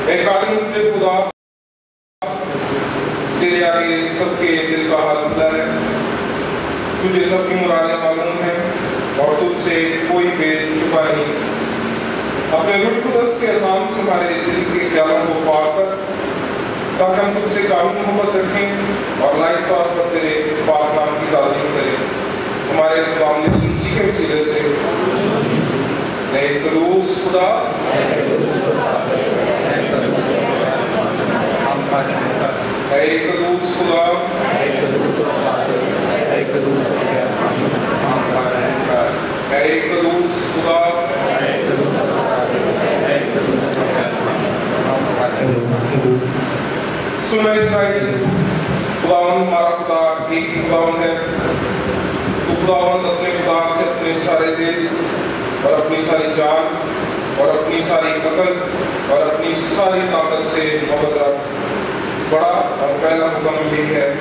اے قادر مطلب خدا، تیرے آگے سب کے دل کا حال کھلا ہے، تجھے سب کی مرادیں معلوم ہیں اور تجھ سے کوئی بید چھپا نہیں۔ اپنے روح القدس کے الہام سے ہمارے دل کے خیالوں کو پاک کر تاکہ ہم تجھ سے قابل محبت رکھیں اور لائق طور پر تیرے پاک نام کی تعظیم کریں، ہمارے خدا مسیح کے وسیلے سے۔ اے قدوس خدا، اے قدوس خدا، اے قدوس خدا، اے قدوس خدا، اے قدوس خدا، اے قدوس خدا، سن اسرائیل، خداوند ہمارا خدا ایک خداوند ہے۔ تو خداوند اپنے خدا سے اپنے سارے دل اور اپنی ساری جان اور اپنی ساری عقل اور اپنی ساری طاقت سے محبت رکھ۔ بڑا اور پہلا حکم یہ ہے،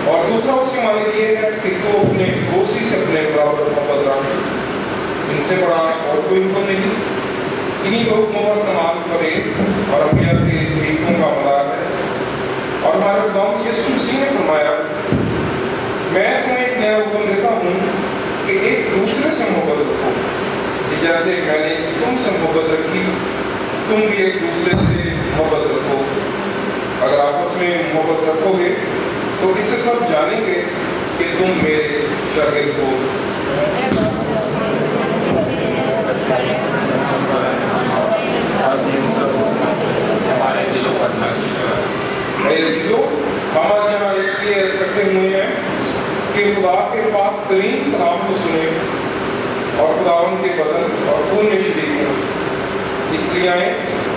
اور دوسرا اس کے معنی یہ ہے کہ تو اپنے پڑوسی سے اپنے برابر محبت رکھ۔ ان سے بڑا اور کوئی حکم نہیں۔ انہی دو حکموں پر کمال کرے اور انبیاء کے ضعیفوں کا مدار ہے۔ اور ہمارے خداوند یسوع مسیح نے فرمایا، میں تمہیں ایک نیا حکم دیتا ہوں کہ ایک دوسرے سے محبت رکھو، جیسے میں نے تم سے محبت رکھی تم بھی ایک دوسرے سے محبت رکھو۔ اگر آپس میں محبت رکھو گے تو اس سے سب جانیں گے کہ تم میرے شاگرد ہو۔ میرے عزیزو، ہم آج یہاں اس لیے اکٹھے ہوئے ہیں کہ خدا کے پاک ترین کلام کو سنیں اور خداوند کے بدن اور خون میں شریک ہوں۔ اس لیے آئیں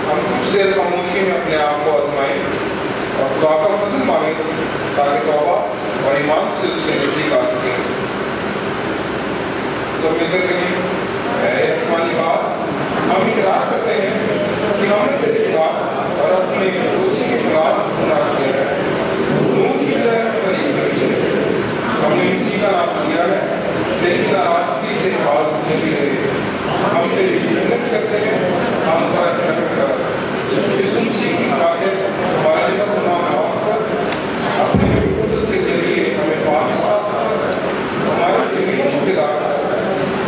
ہم کچھ دیر خاموشی میں اپنے آپ کو آزمائیں اور خدا کا فضل مانگیں تاکہ توبہ اور ایمان سے اس کے نزدیک آ سکیں۔ سب مل کر کہیں، اے آسمانی باپ، ہم اقرار کرتے ہیں کہ ہم نے تیرے خلاف اور اپنے پڑوسی کے خلاف گناہ کیا ہے، نور کی بجائے غریب بچے، ہم نے مسیح کا نام لیا ہے لیکن ناراضگی سے باز نہیں رہے۔ ہم تیری محنت کرتے ہیں، ہم کا احترام کر، یسوع مسیح کی خاطر ہمارے سب گناہ معاف کر، اپنے قدس کے ذریعے ہمیں پاک صاف کر، ہمارے زمینوں کو ہدایت کر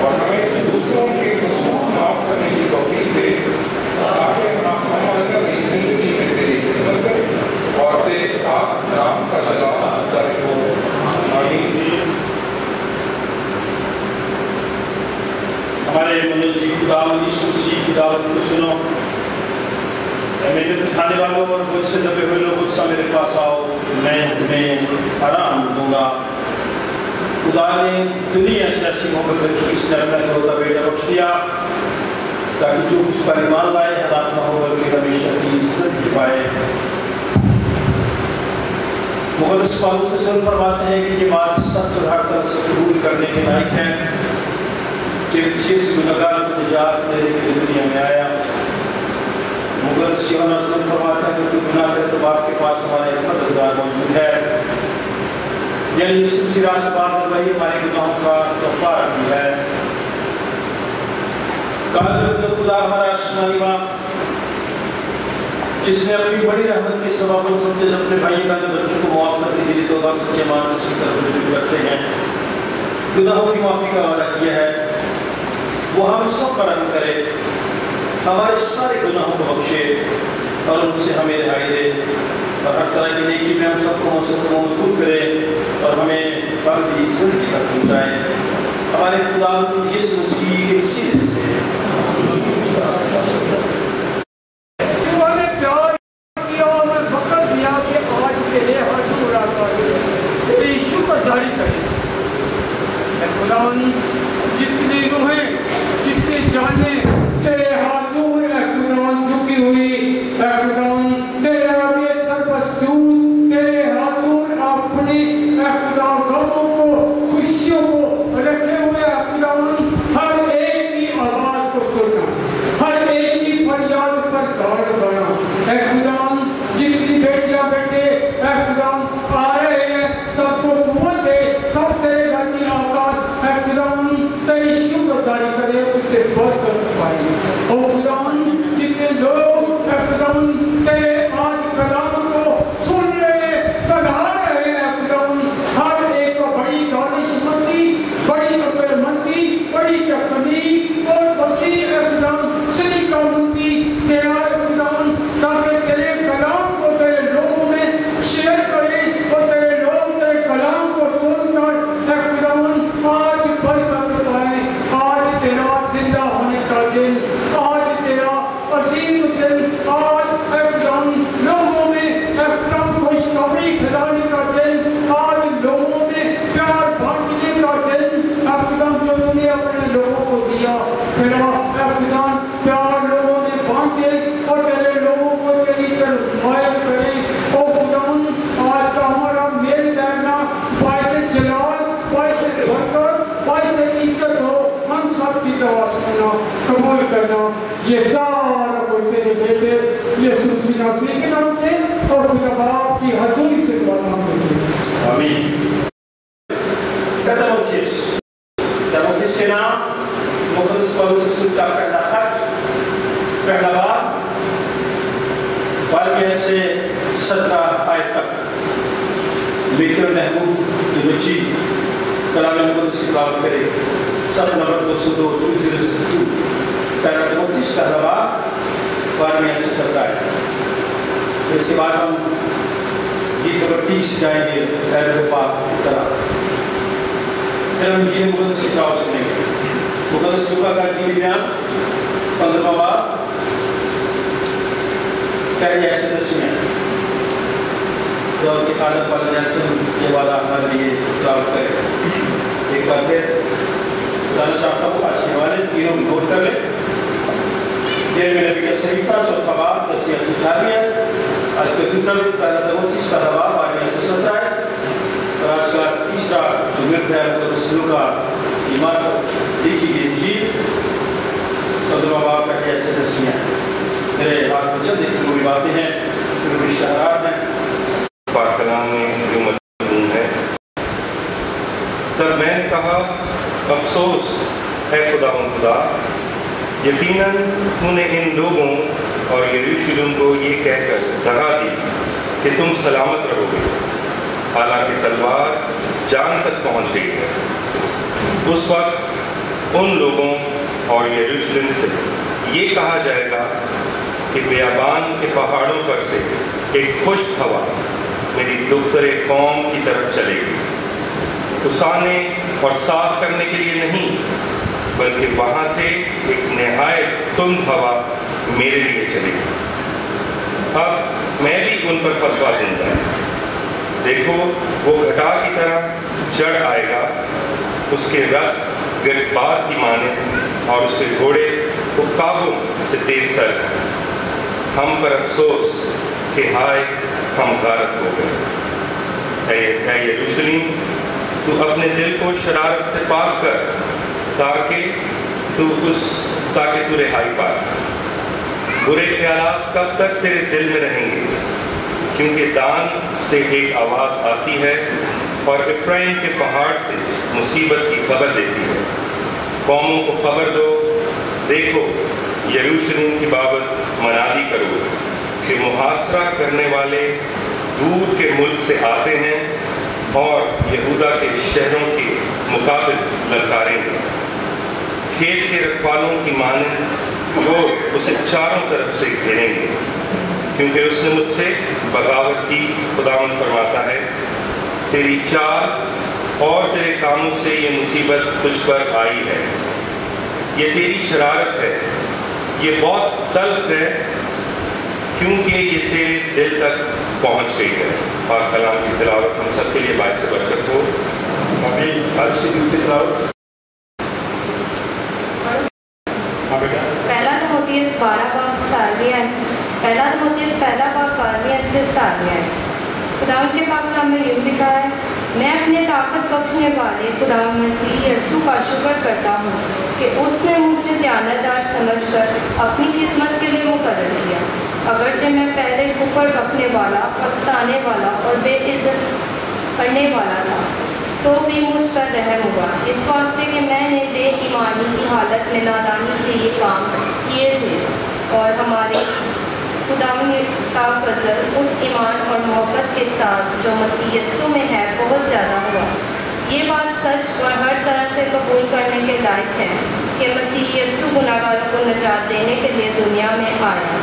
اور ہمیں دوسروں کے قصور معاف کرنے کی توفیق دے تاکہ ہم ہماری زندگی میں تیری خدمت کریں اور تیرے پاک نام کا جلال ظاہر ہو۔ آمین۔ ہمارے منوج جی، خداوند یسوع مسیح کی دعوت کو سنو۔ میرے کھانے والوں اور مجھ سے دبے ہوئے لوگ سب میرے پاس آؤ، میں تمہیں آرام دوں گا۔ خدا نے دنیا سے ایسی محبت رکھی، اس نے اپنا اکلوتا بیٹا بخش دیا تاکہ جو اس پر ایمان لائے ہلاک نہ ہو بلکہ ہمیشہ کی زندگی پائے۔ مقدس پالوس رسول فرماتے ہیں کہ یہ بات سچ اور ہر طرح سے قبول کرنے کے لائق ہے کہ اس گنہگار کو نجات دینے کے لیے دنیا میں آیا۔ مقدس یوحنا رسول فرماتا ہے کہ گناہ کرے تو باپ کے پاس ہمارا ایک مددگار موجود ہے، یعنی یسوع مسیح راہ سے بات وہی ہمارے گناہوں کا کفارہ بھی ہے۔ قادر خدا ہمارا آسمانی باپ، جس نے اپنی بڑی رحمت کے سبب اور سمجھے اپنے بھائی بہن بچوں کو معاف کرنے کے لیے توبہ سچے ایمان سے اس طرف رجوع کرتے ہیں، گناہوں کی معافی کا وعدہ کیا ہے، وہ ہم سب پر رحم کرے، ہمارے سارے گناہوں کو بخشے اور ان سے ہمیں رہائی دے اور ہر طرح کی نیکی میں ہم سب کو مضبوط کرے اور ہمیں ابدی زندگی تک پہنچائے۔ ہمارے خداوند یسوع مسیح کے وسیلے سے جتنی روحیں جتنی جانیں تیرے حضور خداوند جھکی ہوئی، خداوند تیرے آگے سر مسجود، تیرے حضور اپنی خداوند غموں کو خوشیوں کو رکھے ہوئے خداوند ہر ایک کی آواز کو سننا، ہر ایک کی فریاد پر داڑ بنا۔ اے خداوند جتنی بیٹیاں بیٹے اے خداوند آ رہے ہیں سب کو قوت دے، سب تیرے گھر کی آواز اے خداوند تیری شکر جاری کرے، اس سے برکت پائے۔ او خداوند جتنے لوگ اے خداوند फिरा खुदा प्यार लोगों में बांटे और तेरे लोगों को तेरी तरफ मायल करें। ओ खुदा आज का हमारा मेल करना बाइसे जलाल बाइसे बरकत बाइसे इज्जत हो, हम सब की दवा सुनना कबूल करना। ये सारा कोई तेरे बेटे यीशु मसीह के नाम से और खुदा बाप की हजूरी से दुआ मांगते हैं, आमीन। Timotheus के नाम मुकद्दस पौलुस रसूल का पहला खत, पहला बाब 12 से 17 आयत तक विक्टर महमूद रुचि कलाम मुकद्दस की बात करें। सब नंबर 202 पहला तिमोथेयुस का बाब 12 से 17 आयत। इसके बाद हम गीत नंबर 30 गाएंगे, पहले बाब कला। फिर हम गीत मुकद्दस की बात सुनेंगे। मुकद्दस लूका का जीवन बयान 15वां बाब पहले ऐसे 10 में तो के कारण वाला जैसे ये वाला हमारे लिए प्राप्त करें। एक बार फिर बताना चाहता हूँ आज के वाले तीनों नोट कर ले। देर में नबी का शरीफा 4वां बाब 10 से 18। आज का दूसरा पहला तिमोथेयुस का बाब 12 से 17 है। और आज का तीसरा जो ग्रंथ है मुकद्दस लूका की मार्फत लिखी गई इंजील 15वां बाब का ऐसे 10 में मेरे हाथ में चंद ऐसी कोई बातें हैं जो इशारात हैं पाक कलाम में जो मौजूद है। तब मैंने कहा, अफसोस है खुदा, यकीनन तूने इन लोगों और यरूशलेम को ये कहकर डरा दी कि तुम सलामत रहोगे, हालांकि तलवार जान तक पहुंच गई है। उस वक्त उन लोगों और यरूशलेम से ये कहा जाएगा कि बियाबान के पहाड़ों पर से एक खुश्क हवा मेरी दुख्तरे कौम की तरफ चलेगी, उसाने और साफ करने के लिए नहीं, बल्कि वहां से एक निहायत तुंद हवा मेरे लिए चलेगी। अब मैं भी उन पर फतवा दूंगा। देखो, वो घटा की तरह चढ़ आएगा, उसके रथ गिरबार की माने और उसके घोड़े उकाबों से तेज तर। हम पर अफसोस कि हाय हम गारत हो गए। ऐ यरूशलेम, तू अपने दिल को शरारत से पाक कर ताकि तू रिहाई पाए। बुरे ख्यालात कब तक तेरे दिल में रहेंगे? क्योंकि दान से एक आवाज आती है और इफ्राइम के पहाड़ से मुसीबत की खबर देती है। कौमों को खबर दो, देखो यरूशलेम की बाबत मनादी करो कि मुहासरा करने वाले दूर के मुल्क से आते हैं और यहूदा के शहरों के मुकाबिल ललकारेंगे। खेत के रखवालों की माने वो उसे चारों तरफ से घेरेंगे, क्योंकि उसने मुझसे बगावत की। खुदावंद फरमाता है, तेरी चाल और तेरे कामों से ये मुसीबत तुझ पर आई है। ये तेरी शरारत है, ये बहुत तल्ख है, क्योंकि ये तेरे दिल तक पहुंच गई है। पाक कलाम की तिलावत हम सबके लिए बायस बरकत हो। आमीन। आज की दूसरी तिलावत पहला तिमोथेयुस 12 बाब 17 पहला तिमोथेयुस पहला बाब 12 से 17। खुदावंद के पाक कलाम में यूं लिखा है, मैं अपने ताकत बख्शने वाले खुदावंद मसीह यीशु का शुक्र करता हूँ कि उसने मुझे दयानतदार समझकर अपनी खिदमत के लिए मुकर्रर किया। अगरचे मैं पहले कुफर रखने वाला, पछताने वाला और बेइज्जत करने वाला था, तो भी मुझ पर रहम हुआ, इस वास्ते कि मैंने बेईमानी की हालत में नादानी से ये काम किए थे। और हमारे खुदावंद का फजल उस ईमान और मोहब्बत के साथ जो मसीह यीशु में है बहुत ज़्यादा हुआ। ये बात सच और हर तरह से कबूल करने के लायक है कि मसीह यीशु गुनाहगारों को निजात देने के लिए दुनिया में आया,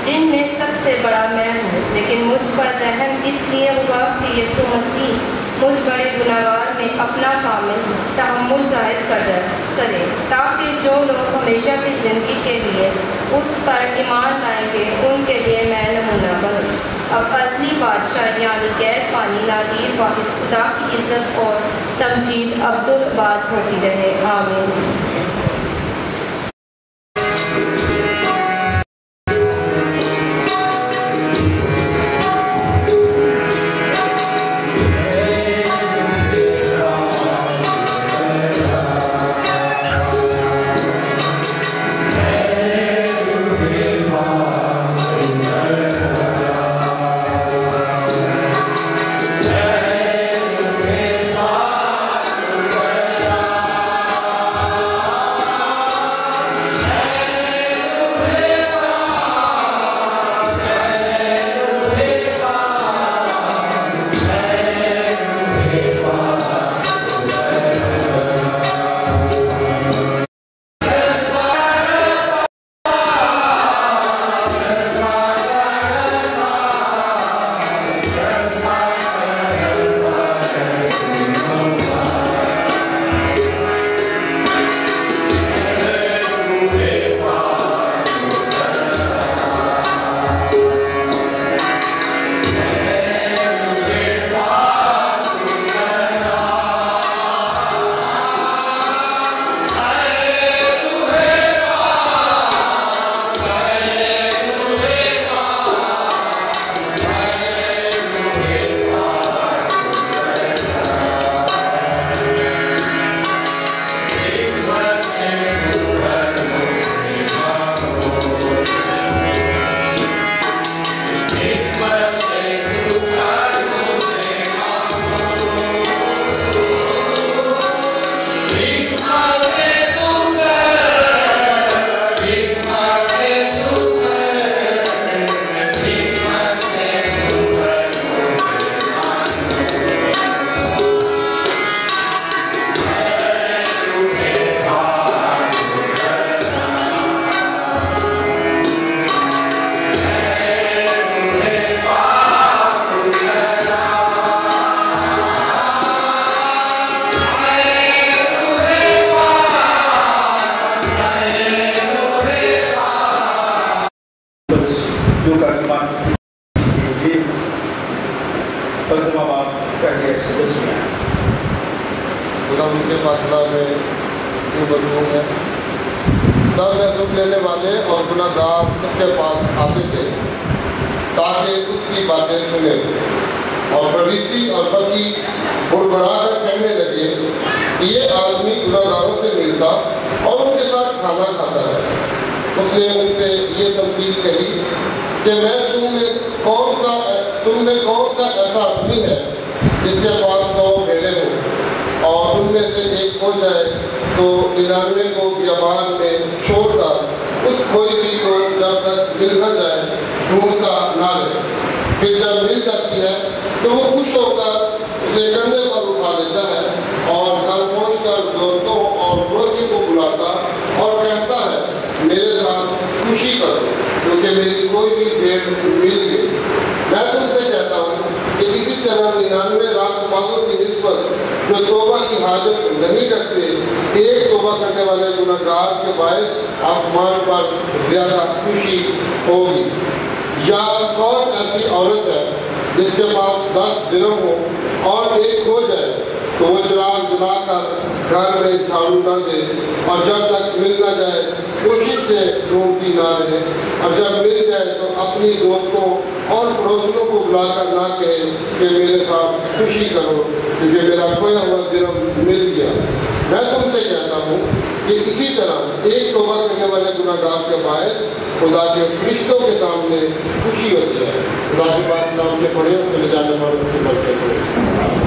जिनमें सबसे बड़ा मैं हूँ। लेकिन मुझ पर रहम इसलिए हुआ कि यीशु मसीह मुझ बड़े गुनाहगार में अपना कामिल तहम्मुल ज़ाहिर करे, ताकि जो लोग हमेशा की ज़िंदगी के लिए उस पर ईमान लाएंगे उनके लिए मैं नमूना बनूँ। अब असली बादशाह यानी गैर पानी नादीर वाहिद खुदा की इज्जत और तमजीद अब्दुल बाद होती रहे। आमीन। سر محسوس لینے والے اور گناہ گار اس کے پاس آتے تھے تاکہ اس کی باتیں سنیں، اور فریسی اور فقیہ بڑبڑا کر کہنے لگے کہ یہ آدمی گناہ گاروں سے ملتا اور ان کے ساتھ کھانا کھاتا ہے۔ اس نے ان سے یہ تمثیل کہی کہ تم میں کون سا ایسا آدمی ہے جس کے پاس 100 بھیڑیں ہوں اور ان میں سے ایک کھو جائے تو 99 کو بیابان میں چھوڑ کر اس کھوئی ہوئی کو جب تک مل نہ جائے ڈھونڈتا نہ رہے، پھر جب مل جاتی ہے تو وہ خوش ہو کر اسے کندھے پر اٹھا لیتا ہے اور گھر پہنچ کر دوستوں اور پڑوسی کو بلاتا اور کہتا ہے میرے ساتھ خوشی کرو کیونکہ میری کوئی بھی بھیڑ مل گئی۔ میں تم سے کہتا ہوں کہ اسی طرح 99 راست بازوں کی نسبت جو توبہ کی حاجت نہیں رکھتے ایک توبہ کرنے والے گناہ گار کے باعث آسمان پر زیادہ خوشی ہوگی۔ یا کون ایسی عورت ہے جس کے پاس 10 درہم ہو اور ایک کھو جائے تو وہ چراغ جلا کر گھر میں جھاڑو نہ دے اور جب تک مل نہ جائے کوشش سے ڈھونڈتی نہ رہے، اور جب مل جائے تو اپنی دوستوں اور پڑوسیوں کو بلا کر نہ کہے کہ میرے ساتھ خوشی کرو کیونکہ میرا کھویا ہوا درہم مل گیا۔ میں تم سے کہتا ہوں کہ اسی طرح ایک توبہ کرنے والے گناہ گار کے باعث خدا کے فرشتوں کے سامنے خوشی ہوتی ہے۔ خدا کی بات نام کے پڑھے اور چلے جانے والوں کی برکت ہو۔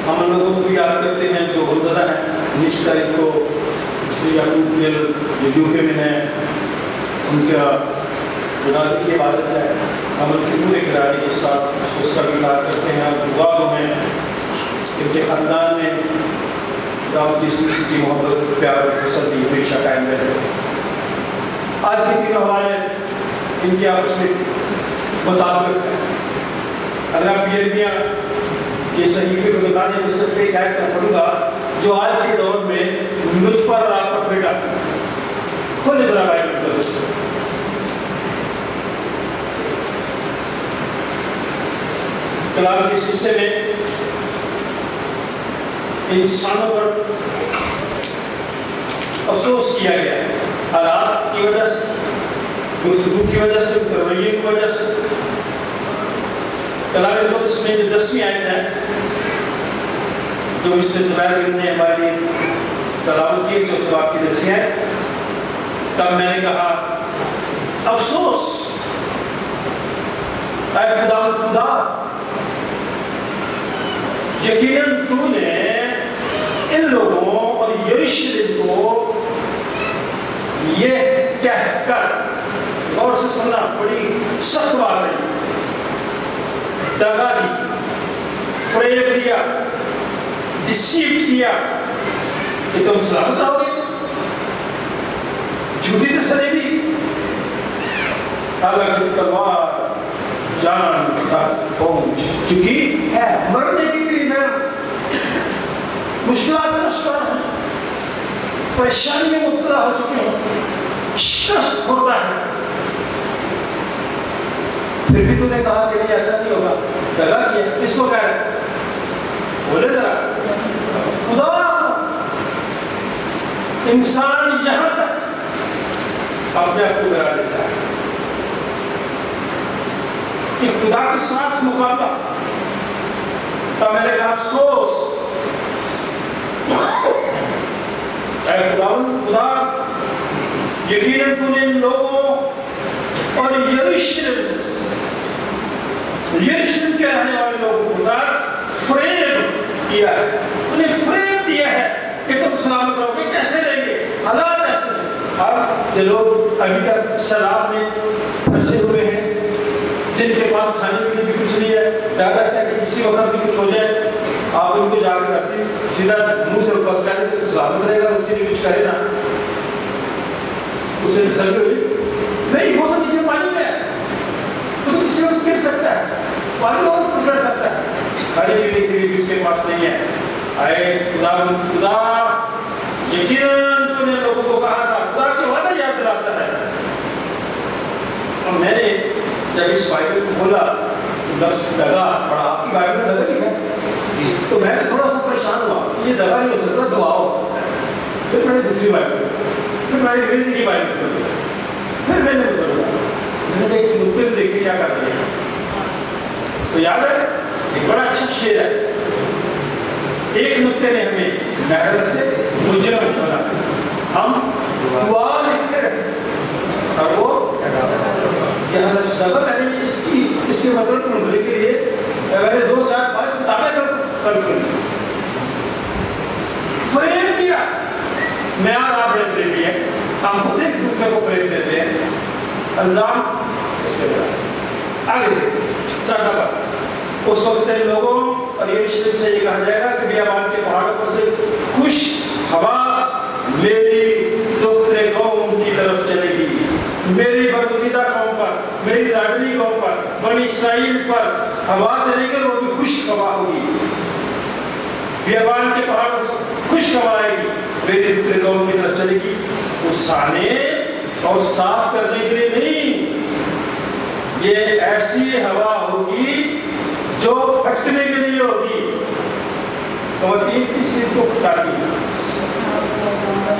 ہم لوگوں کو بھی یاد کرتے ہیں جو ہوتا ہے 19 तारीख को श्री याकूब गिल जो यूके में है, उनका जनाजे की इबादत है। हम उनके पूरे घराने के साथ उसका विचार करते हैं। दुआ में इनके ख़ानदान में दाऊद की मोहब्बत प्यार तसल्ली हमेशा कायम रहे। आज के तीनों हवाले इनके आपस में मुताबिक है। अगर आप यिर्मयाह के सहीफे को बताने तो सब एक आयत में पढ़ूंगा जो आज के दौर में मुझ पर और आप पर बेटा खोले जरा बाइबल को। कलाम के इस हिस्से में इंसानों पर अफसोस किया गया है, हालात की वजह से, गुफ्तगू की वजह से, रवैये की वजह से। कलाम कुद्स में जो 10वीं आयत है जो मिस्टर जुबैर ने हमारी तलावत की, जो तो आपकी 10वीं है, तब मैंने कहा अफसोस ऐ खुदा, यकीनन तूने इन लोगों और यरूशलेम को ये कहकर, और से सुनना बड़ी सख्त बात है, दगा दी, फ्रेब दिया, डिसीव किया कि तुम सलामत रहोगे, झूठी तसल्ली दी। हालांकि तलवार जान तक पहुंच चुकी है, मरने के करीब है, मुश्किलात का शिकार है, परेशानी में मुब्तला हो चुके हैं, शिकस्त होता है, फिर भी तूने कहा कि नहीं ऐसा नहीं होगा, दगा किया। किसको कह रहे? बोले जरा खुदा। इंसान यहां तक अपने आप को गिरा देता है कि खुदा के साथ मुकाबला। तब मैंने कहा अफसोस खुदा, यकीनन तूने इन लोगों और यरूशलेम के रहने वाले लोगों के साथ फ्रेब किया है, उन्हें फ्रेब दिया है कि तुम सलामत रहोगे। कैसे रहेंगे? हालात ऐसे हैं। अब जो लोग अभी तक सलाम में फंसे हुए हैं, जिनके पास खाने के लिए भी कुछ नहीं है, डर लगता है कि किसी वक्त भी कुछ हो जाए, आप उनको जाकर सीधा मुंह से बस कर देते तो सलामत रहेगा, उसके लिए कुछ करे ना, उसे तसल्ली हुई नहीं, वो सब नीचे पानी में है, तो किसी वक्त गिर सकता है, पानी और फिसल सकता है, खाने पीने के लिए भी उसके पास नहीं है। आए खुदा यकीनन तूने लोगों को कहा था, खुदा के वादा याद दिलाता है। और मैंने जब इस बाइबल को बोला, लफ्ज़ दगा पढ़ा, आपकी बाइबल में दगा लिखा है, तो मैं थोड़ा सा परेशान हुआ, ये दगा नहीं हो सकता, दुआ हो सकता है। फिर मैंने दूसरी बाइबल, फिर मैंने अंग्रेजी की बाइबल, फिर मैंने मैंने एक नुक्ते में देखिए क्या कर रही है, तो याद है एक बड़ा अच्छा शेर है, एक नुक्ते ने हमें महर से मुजरम बना, हम दुआ लिखते रहे, और वो मैंने इसके मतलब ढूंढने के लिए मैंने 2, 4, 5 किताबें कल फ्रेम दिया। मैं और आप बड़े प्रेमी है, हम खुद एक दूसरे को फ्रेम देते हैं, इल्जाम इसके बाद आगे सर उस वक्त इन लोगों और यरूशलेम से ये कहा जाएगा कि बियाबान के पहाड़ों पर से खुश हवा मेरी दूसरे कौम की तरफ चलेगी, मेरी बरगुज़ीदा कौम पर, मेरी लाडली कौम पर, बनी इस्राइल पर हवा चलेगी, वो भी खुश हवा होगी। बियाबान के पहाड़ों से खुश हवा आएगी, मेरी दूसरे कौम की तरफ चलेगी, उसाने और साफ करने के लिए नहीं, ये ऐसी हवा होगी जो फटने के लिए होगी। तो किस चीज को फटाती है?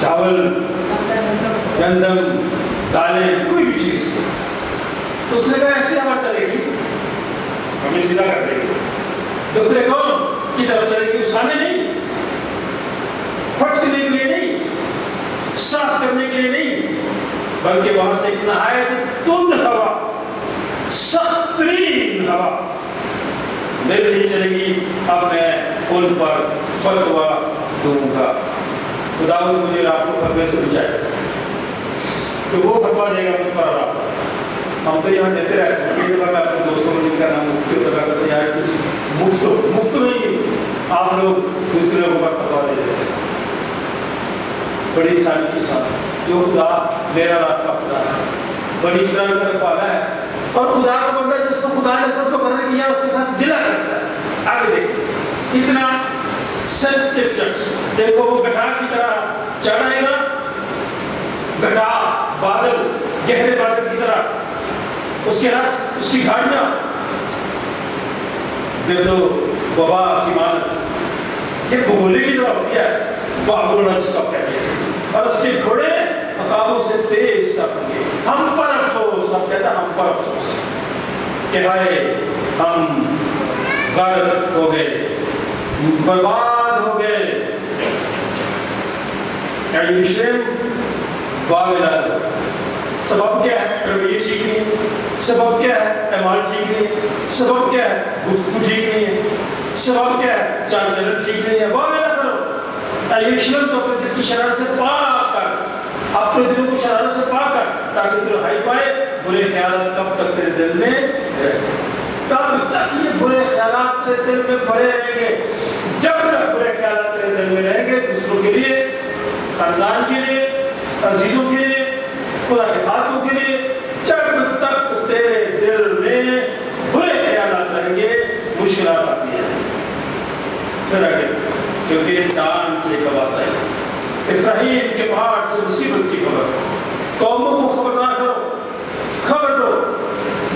चावल, गंदम, दालें, कोई भी चीज। तो उसने कहा ऐसी हवा चलेगी, हमें सीधा कर देगी, दूसरे कौन की तरफ चलेगी, उसाने नहीं, फटने के लिए नहीं, साफ करने के लिए नहीं, बल्कि वहां से एक नहायत तुंद हवा, सख्तरीन हवा मेरे से चलेगी। अब मैं उन पर फतवा दूंगा। खुदावंद मुझे और आपको फतवे से बचाए, तो वो फतवा देगा मुझ पर और आप। हम तो यहाँ देते रहते हैं, कई दफा मैं अपने दोस्तों को जिनका नाम मुफ्ती होता करते हैं, यार मुफ्त नहीं आप लोग दूसरे लोगों पर फतवा दे देते हैं बड़ी आसानी के साथ। जो खुदा मेरा और आपका खुदा है, बड़ी इस्राएल का रखवाला है, और खुदा का बंदा जिसको खुदा ने खुद को करने किया उसके साथ गिला करता है। आगे देखो, इतना सेंसिटिव शख्स, देखो वो गठा की तरह चढ़ आएगा, गठा बादल, गहरे बादल की तरह, उसके हाथ उसकी गाड़ियां गिरदो वबा की मानत, ये भूगोले की तरह होती है, बाबुलना जिसका कहते हैं, और उसके घोड़े अकाबों से तेज तपके। हम पर अफसोस, सब कहता हम पर अफसोस कि हाय हम गर्क हो गए, बर्बाद हो गए। यरूशलेम बाबिल, सबब क्या है? रवैये ठीक नहीं है। सबब क्या है? अमाल ठीक नहीं है। सबब क्या है? गुफ्तगू ठीक नहीं है। सबब क्या है? चाल चलन ठीक नहीं है। बाबिल करो, यरूशलेम तो अपने दिल की शरारत से पाक कर, अपने दिलों को शरारत से पाक कर, ताकि दिल हाई पाए। बुरे ख्याल कब तक तेरे दिल में रहे? तब तक ये बुरे ख्यालात तेरे दिल में पड़े रहेंगे। जब तक बुरे ख्यालात तेरे दिल में रहेंगे, दूसरों के लिए, खानदान के लिए, अजीजों के लिए, खुदा के खातों के लिए, जब तक तेरे दिल में बुरे ख्यालात रहेंगे, मुश्किलात आती है। फिर आगे, क्योंकि दान से एक आवाज आई, इब्राहिम के पहाड़ से मुसीबत की खबर, कौमों को खबरदार करो, खबर दो।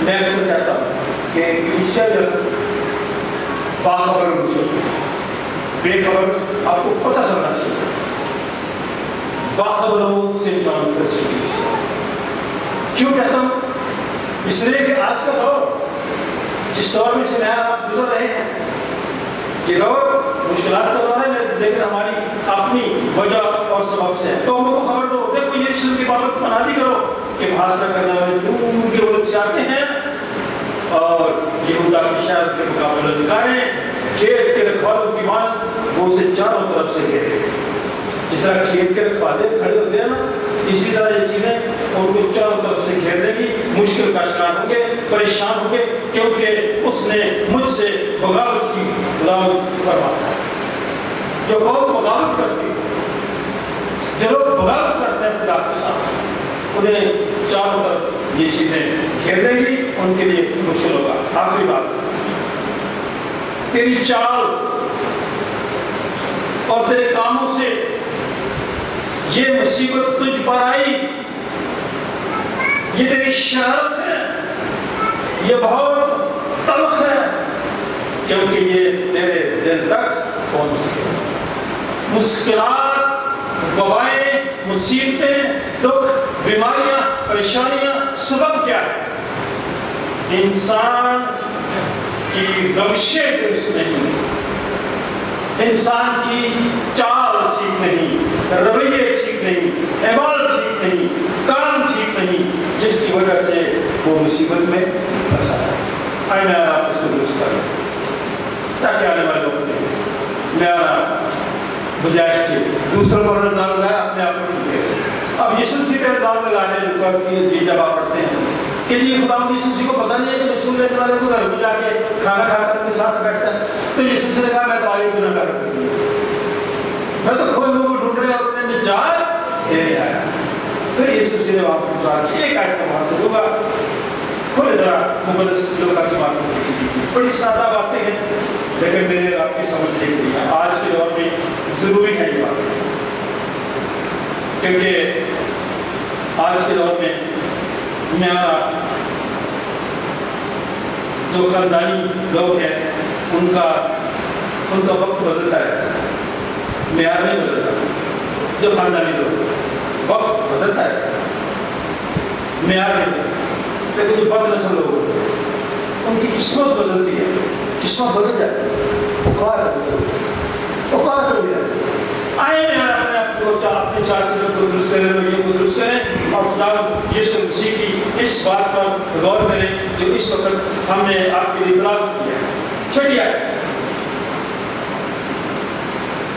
मैं अक्सर कहता हूँ कि बाखबर मुझे बेखबर आपको पता चलना चाहिए। बाखबरों से जान कर सकती, क्यों कहता हूँ? इसलिए कि आज का दौर, जिस दौर में से आप गुजर रहे हैं, ये दौर मुश्किलात का दौर है, लेकिन हमारी अपनी वजह और सबब से है। तो हमको खबर दो, देखो ये यरूशलेम की बात मनादी करो कि मुहासरा करने वाले दूर के मुल्क से आते हैं और यहूदा की शहर के मुकाबले दिखाएं, खेत के रखवालों की मान वो उसे चारों तरफ से घेरे। जिस तरह खेत के रखवाले खड़े होते हैं ना, इसी तरह ये चीजें उनको चारों तरफ से घेर देंगी, मुश्किल का शिकार होंगे, परेशान होंगे, क्योंकि उसने मुझसे बगावत की। फरमाता है जो कौम बगावत करती है, जो लोग बगावत करते हैं खुदा के साथ, उन्हें चारों तरफ ये चीजें घेर देंगी, उनके लिए मुश्किल होगा। आखिरी बात, तेरी चाल और तेरे कामों से ये मुसीबत तुझ पर आई, ये तेरी शरारत है, ये बहुत तल्ख है, क्योंकि ये तेरे दिल तक पहुंच चुके हैं। मुश्किलात, वबाएं, मुसीबतें, दुख, बीमारियां, परेशानियां, सबब क्या है? इंसान की रविशें दुरुस्त नहीं, इंसान की चाल ठीक नहीं, रवैये ठीक नहीं, अमाल ठीक नहीं, काम ठीक नहीं, जिसकी वजह से वो मुसीबत में फंसा है। आए मैं आप इसको दुरुस्त करें ताकि आने वाले लोग मैं बजाय इसके दूसरों पर इल्जाम लगाया, अपने आप को ठीक है। अब यीशु मसीह पे इल्जाम लगाने जी जब आप पढ़ते हैं कि ये खुदा यीशु मसीह को पता नहीं है कि रसूल लेने वाले को घर में जाके खाना खाकर उनके साथ बैठता है, तो यीशु मसीह ने कहा मैं तो आई गुनहगार हूं, मैं तो खोए लोगों को ढूंढ रहे और उन्हें निजात देने आया। फिर यीशु मसीह ने वहां पूछा एक आयत वहां से होगा, खुद जरा मुकद्दस लोका की बात बड़ी सादा बातें हैं, लेकिन मेरे आपकी समझने के लिए आज के दौर में जरूरी है ये बात, क्योंकि आज के दौर में मेरा जो खानदानी लोग हैं उनका वक्त बदलता है, मेयार नहीं बदलता। जो खानदानी लोग वक्त बदलता है, मेयार नहीं, लेकिन जो बदनस्ल लोग उनकी किस्मत बदलती है, किस्मत बदल जाती है, औकात हो जाती है। आए अपने आप को अपने चाल से को दुरुस्त करें, रवैये को दुरुस्त करें और खुदा यीशु मसीह की इस बात पर गौर करें जो इस वक्त हमने आपके लिए बयान किया है। छठिया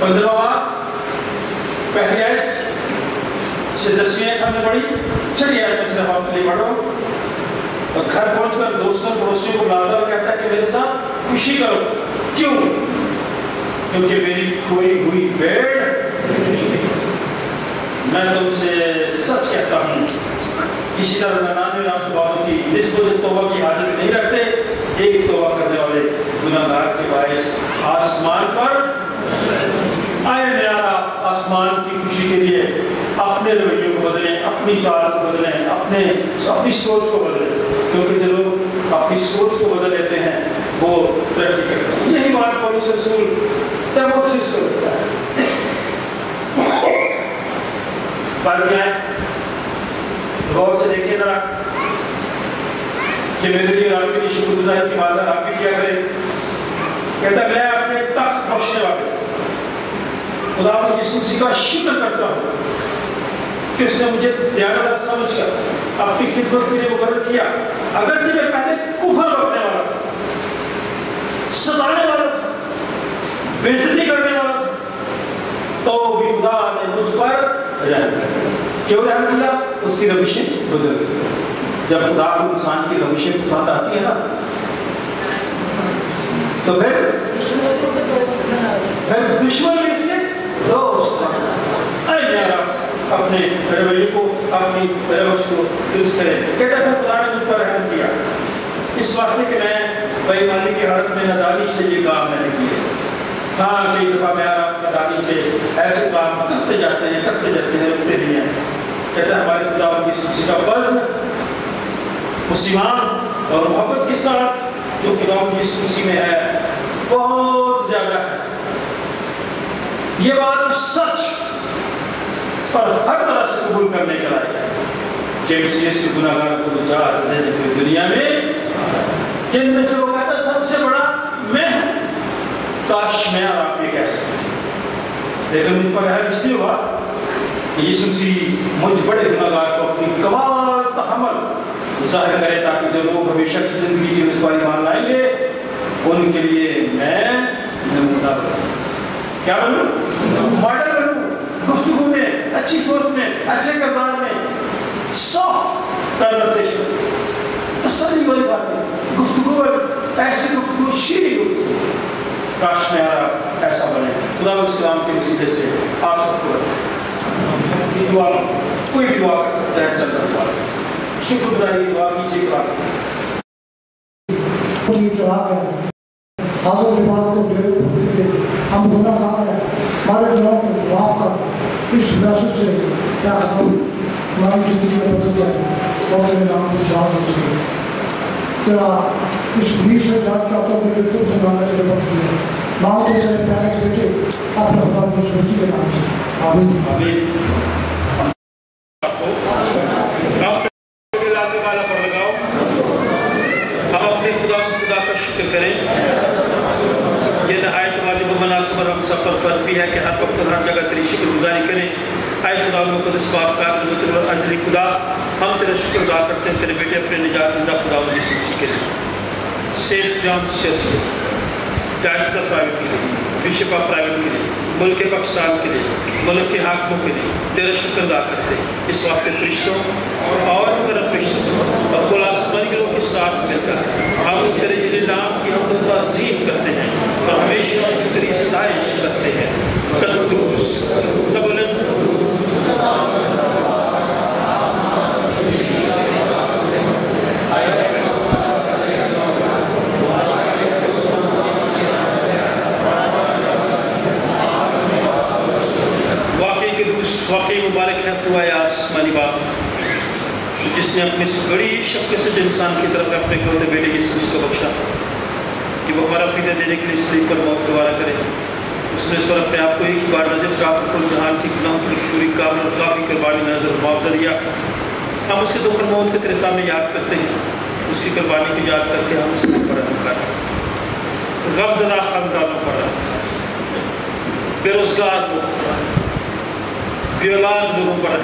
15वां पहली आयत से 10वीं आयत हमने पढ़ी। चलिए आयत में सिर्फ आपके लिए पढ़ो। और घर पहुंचकर दोस्तों पड़ोसियों को बुलाता और कहता कि मेरे साथ खुशी करो। क्यों? क्योंकि मेरी खोई हुई भेड़ मैं तुमसे सच कहता हूँ। इसी तरह 99 रास्तबाजों की निस्बत तौबा की हाजत नहीं रखते, एक तौबा करने वाले गुनाहगार के बायस आसमान पर आए न्यारा आसमान की खुशी के लिए अपने रवैयों को बदलें, अपनी चाल को बदलें, अपनी सोच को बदलें, क्योंकि जो लोग अपनी सोच को बदल लेते हैं वो तरक्की करते हैं। यही बात पौलुस रसूल तीमुथियुस से होता है। पर क्या है, गौर से देखिए जरा कि मेरे लिए आपके लिए शुक्रगुजारी की बात आप भी क्या करें। कहता मैं अपने तख्त बख्शने वाले खुदा यीशु मसीह का शुक्र करता हूँ कि उसने मुझे दयालुता समझकर अपनी खिदमत के लिए मुकर्रर किया। अगरचे मैं पहले कुफर रखने वाला था, सताने वाला था, बेइज्जती करने वाला था, तो भी खुदा ने मुझ पर रहम किया। क्यों रहम किया? उसकी रविशें बदल गई। जब खुदा को इंसान की रविशें पसंद आती है ना, तो फिर दुश्मन भी इसके दोस्त। अपने रवैये को, अपनी रवश को दुरुस्त करें। कहता है खुदा ने मुझ पर रहम किया इस वास्ते कि मैं बेईमानी की हालत में नादानी से ये काम मैंने किए। हाँ, कई दफा मैं नादानी से ऐसे काम करते जाते हैं, रुकते नहीं हैं। कहता है हमारे खुदा की खुशी का फज़्ल उस ईमान और मोहब्बत के साथ जो खुदा की खुशी में है बहुत ज्यादा है। ये बात सच और हर तरह से कबूल करने के लायक है कि इसी गुनाहगार को निजात देने की दुनिया में जिनमें से वो कहता सबसे बड़ा मैं हूं। काश मैं और आप ये कह सकते, लेकिन मुझ पर रहम इसलिए हुआ कि यीशु मसीह मुझ बड़े गुनाहगार को अपनी कमाल तहम्मुल जाहिर करे, ताकि जो लोग हमेशा की जिंदगी की उस पर ईमान लाएंगे उनके लिए मैं नमूना बनूं। क्या बनूं? मॉडल बनूं, गुफ्तगू में, अच्छी सोच में, अच्छे किरदार में, सॉफ्ट कन्वर्सेशन, तसल्ली वाली बातें, गुफ्तगू ऐसी गुफ्तगू शीरी गुफ्तगू। काश में ऐसा बने। खुदा उस कलाम के वसीले से आप सबको दुआ, कोई भी दुआ कर सकता है। चल रहा शुक्रगुजारी दुआ कीजिए। आदम के बाद को हम गुनाहगार हैं, हमारे गुनाहों को माफ कर। इस मैसेज से क्या हम हमारी जिंदगी में बदल जाए और तेरे नाम को जान सके। तेरा इस वीर से जान चाहता हूँ कि तुम से मांगा तेरे वक्त है मांग तो तेरे प्यारे बेटे अपने खुदा की स्मृति के नाम से। आमीन। भी है कि हर वक्त हर जगह तेरी शुक्रगुजारी करें। आए खुदा मुक़द्दस पाक का अज़ली खुदा, हम तेरा शुक्र अदा करते हैं तेरे बेटे अपने निजात दिंदा खुदा यीशु मसीह के लिए। सेठ जॉन चर्च डायरेक्टर प्राइवेट के लिए, बिशप ऑफ प्राइवेट के लिए, मुल्क के पाकिस्तान के लिए, मुल्क के हाकिमों के लिए तेरा शुक्र अदा करते हैं। इस वास्ते फरिश्तों और तेरा फरिश्तों और खुला आसमान के लोगों के साथ मिलकर हम तेरे जिले नाम की हम तज़ीम करते हैं और हमेशा तेरी सताइश करते हैं। कद्दूस वाकई मुबारक है तू आया आसमानी बाप, जिसने अपनी बड़ी शक्ति से इंसान की तरफ अपने इकलौते बेटे यीशु मसीह को बख्शा कि वो हमारा फिदे देने के लिए सलीब पर मौत दोबारा करे। उसने इस पर अपने आप को एक बार नजर चाहकर कुल जहान की गुनाहों की पूरी काफी कुर्बानी नजर मुआवजा दिया। हम उसके दुख और मौत के तेरे सामने याद करते हैं, उसकी कुर्बानी को याद करके हम उससे बड़ा कर गमज़दा खानदानों पर, बेरोजगार लोगों पर, बेऔलाद लोगों पर,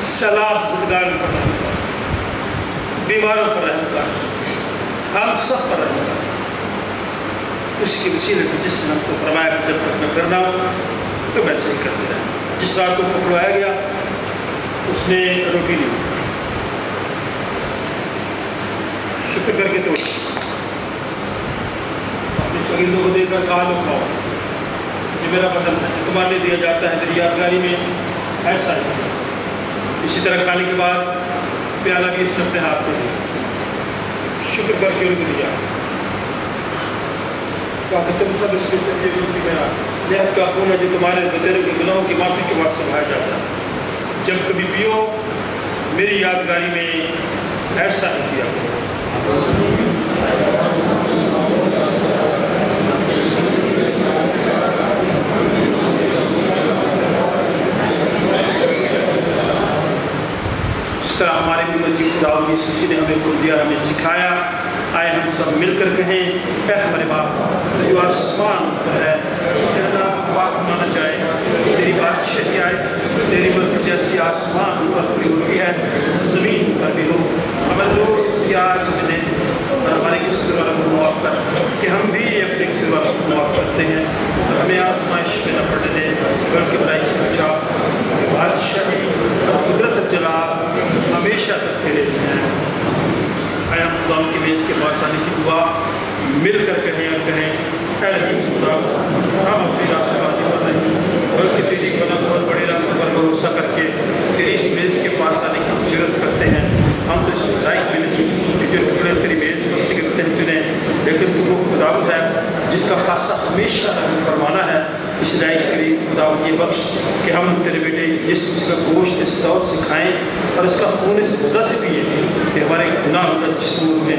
सलाब ज़िंदगान पर, बीमारों पर रहम कर, हम सब पर रहम कर। उसके वसीले से जिसने हमको फरमाया कि जब तक मैं करना تو ویسے ہی کرتے رہے. جس رات کو پکڑوایا گیا اس نے روٹی لی, شکر کر کے توڑی, اپنے شاگردوں کو دے کر کہا لو کھاؤ, یہ میرا بدن ہے, تمہارے لیے دیا جاتا ہے, تیری یادگاری میں ایسا ہی. اسی طرح کھانے کے بعد پیالہ بھی اس نے اپنے ہاتھ میں لیا, شکر کر کے ان کو دیا, کہا کہ تم سب اس کے سچے روٹی میرا نہایت کا خون ہے جو تمہارے بتیروں کے گناہوں کی معافی کے بعد سنبھایا جاتا ہے. جب کبھی پیو میری یادگاری میں ایسا ہی کیا. جس طرح ہمارے بھی خدا یسوع نے ہمیں کو دیا, ہمیں سکھایا, آئے ہم سب مل کر کہیں, اے ہمارے باپ جو آسمان پر ہے, تیرا نام پاک مانا جائے, تیری بادشاہی آئے, تیری مرضی جیسی آسمان پر پوری ہوتی ہے زمین پر بھی ہو. ہمیں روز کی آج ملے اور ہمارے قصر والوں کو معاف کر کہ ہم بھی اپنے قصر والوں کو معاف کرتے ہیں, اور ہمیں آزمائش میں نہ پڑنے دے بلکہ برائی سے بچا. بادشاہی اور قدرت جلال ہمیشہ تک تیرے ہیں. آئے ہم خدا کی میز کے پاس آنے کی دعا مل کر کہیں اور کہیں, اے خدا ہم اپنی راست بازی پر نہیں بلکہ تیری بلند اور بڑی رحمت پر بھروسہ کر کے تیری اس میز کے پاس آنے کی جرت کرتے ہیں. ہم تو اس لائق میں نہیں کہ جو ٹکڑے تیری میز پر سے گرتے ہیں چنے, لیکن تو وہ خداوند ہے جس کا خاصہ ہمیشہ رحم فرمانا ہے. اس لائق کے لیے خداوند یہ بخش کہ ہم تیرے بیٹے یسوع کا گوشت اس طور سے کھائیں اور اس کا خون اس غذا سے پیے کہ ہمارے گناہ جسموں میں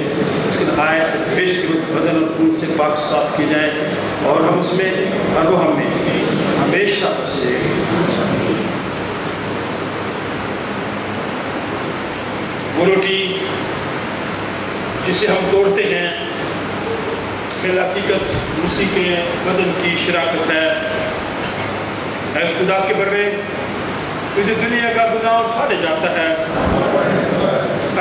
اس کے نہایت پیش بدن اور خون سے پاک صاف کیے جائیں, اور ہم اس میں اور وہ ہم میں ہمیشہ سے. وہ روٹی جسے ہم توڑتے ہیں پھر حقیقت مسیح کے بدن کی شراکت ہے. اے خدا کے بڑے تجھے دنیا کا گناہ اٹھا لے جاتا ہے,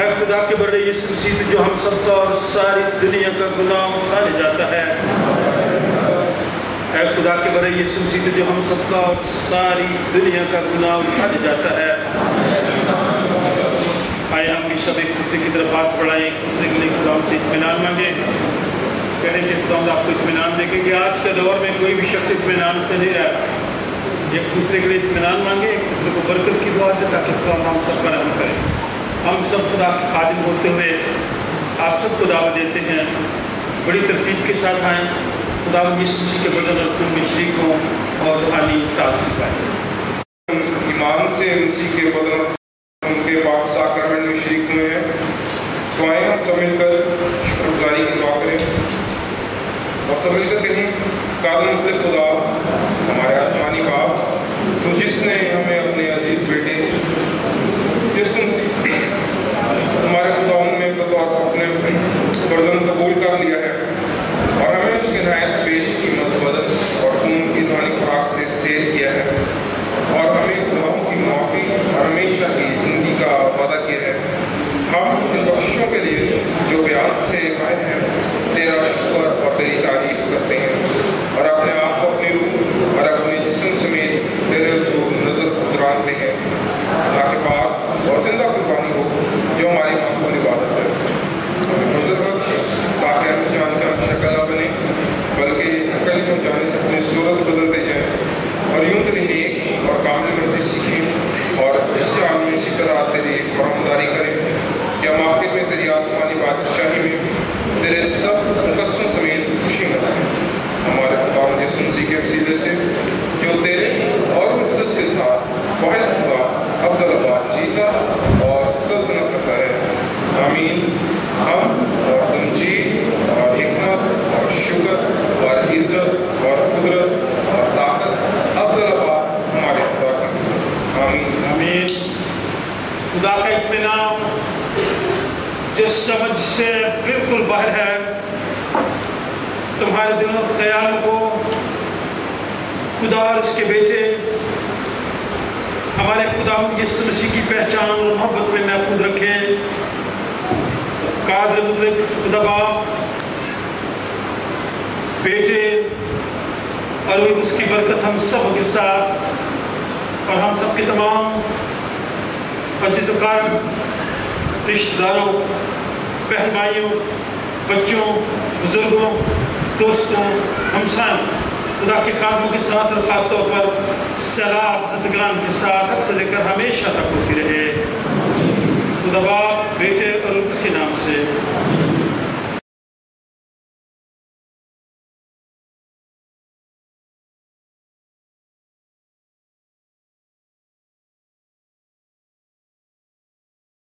اے خدا کے بڑے یسوع مسیح جو ہم سب کا اور ساری دنیا کا گناہ اٹھا لے جاتا ہے, اے خدا کے بڑے یسوع مسیح جو ہم سب کا اور ساری دنیا کا گناہ اٹھا لے جاتا ہے. آئے ہم بھی سب ایک دوسرے کی طرف ہاتھ بڑھائیں, ایک دوسرے کے لیے خدا سے اطمینان مانگیں, کہنے کہ خدا آپ کو اطمینان دے کہ آج کے دور میں کوئی بھی شخص اطمینان سے نہیں رہا. ایک دوسرے کے لیے اطمینان مانگے, ایک دوسرے کو برکت کی دعا دے تاکہ خدا ہم سب پر رحم کرے. ہم سب خدا کے خادم ہوتے ہوئے آپ سب کو دعوت دیتے ہیں, بڑی ترتیب کے ساتھ آئیں, خدا یسوع کے بدن اور خون میں شریک ہوں اور روحانی تازگی پائیں. ایمان سے مسیح کے بدن ان کے پاک ساکرمنٹ میں شریک ہوئے ہیں, تو آئیں ہم سب مل کر شکر گزاری کی دعا کریں اور سب مل کر کہیں, قادر خدا ہمارے آسمانی باپ, تو جس نے ہمیں اپنے عزیز بیٹے ہمارے خداوند میں بطور اپنے فرزند قبول کر لیا ہے, اور ہمیں اس کے نہایت پیش قیمت بدن اور خون کی روحانی خوراک سے سیر کیا ہے, اور ہمیں گناہوں کی معافی اور ہمیشہ کی زندگی کا وعدہ کیا ہے. ہم ان بخشوں کے لیے جو بیان سے قائم ہیں تیرا شکر اور تیری تعریف کرتے ہیں, اور اپنے آپ کو اپنی روح اور اپنے جسم سمیت تیرے حضور نظر گزارتے ہیں, تاکہ پاک اور زندہ قربانی ہو جو ہماری معقول عبادت ہے. ہمیں نظر بخش تاکہ ہم چاند شکل نہ بنے بلکہ عقل کو جانے سے اپنی صورت بدلتے جائیں, اور یوں تیری نیک اور کامل مرضی سیکھیں, اور اس سے عالمی طرح تیری فرمانداری کریں کہ ہم آخر میں تیری آسمانی بادشاہی میں تیرے سب مقدسوں سمیت خوشی منائیں. ہمارے خدا یسوع مسیح کے وسیلے سے جو تیرے اور مقدس کے ساتھ واحد خدا عبدالآباد جیتا اور سلطنت کرتا ہے. آمین. ہم اور تمجید اور حکمت اور شکر اور عزت اور قدرت اور طاقت عبدالآباد ہمارے خدا کی. آمین. آمین. خدا کا اطمینان جو سمجھ سے بالکل باہر ہے تمہارے دلوں اور خیال کو خدا اور اس کے بیٹے ہمارے خدا یسوع مسیح کی پہچان اور محبت میں محفوظ رکھے. قادر مطلق خدا باپ بیٹے और उसकी बरकत हम सब के साथ और हम सब के तमाम अज़ीज़ों, रिश्तेदारों, बहन भाइयों, बच्चों, बुजुर्गों, दोस्तों, हमसायों, खुदा के कामों के साथ और ख़ास तौर पर सलाह ज़िंदगान के साथ अब से लेकर हमेशा तक होती रहे। खुदा बाप, बेटे और उसके नाम से